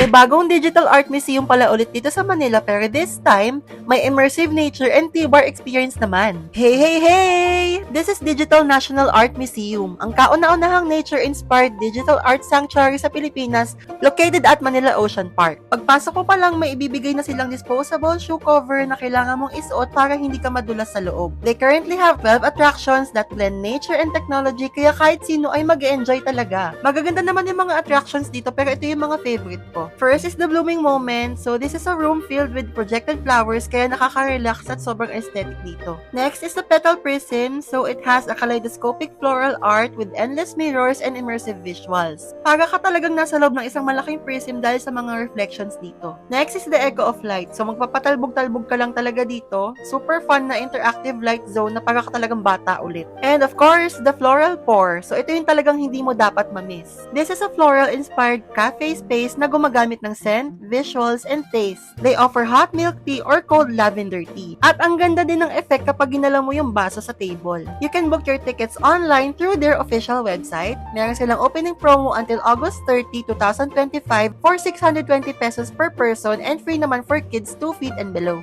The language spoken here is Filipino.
May bagong digital art museum pala ulit dito sa Manila pero this time, may immersive nature and T-bar experience naman. Hey, hey, hey! This is Digital National Art Museum, ang kauna-unahang nature-inspired digital art sanctuary sa Pilipinas located at Manila Ocean Park. Pagpasok mo pa lang, may ibibigay na silang disposable shoe cover na kailangan mong isuot para hindi ka madulas sa loob. They currently have 12 attractions that blend nature and technology kaya kahit sino ay mag-enjoy talaga. Magaganda naman yung mga attractions dito pero ito yung mga favorite ko. First is the Blooming Moment. So this is a room filled with projected flowers kaya nakaka-relax at sobrang aesthetic dito. Next is the Petal Prism. So it has a kaleidoscopic floral art with endless mirrors and immersive visuals. Para ka talagang nasa loob ng isang malaking prism dahil sa mga reflections dito. Next is the Echo of Light. So magpapatalbog-talbog ka lang talaga dito. Super fun na interactive light zone na para ka talagang bata ulit. And of course, the Floral Pour. So ito yung talagang hindi mo dapat ma-miss. This is a floral-inspired cafe space na gumagamit ng scent, visuals, and taste. They offer hot milk tea or cold lavender tea. At ang ganda din ng effect kapag ginala mo yung baso sa table. You can book your tickets online through their official website. Meron silang opening promo until August 30, 2025 for 620 pesos per person and free naman for kids 2 feet and below.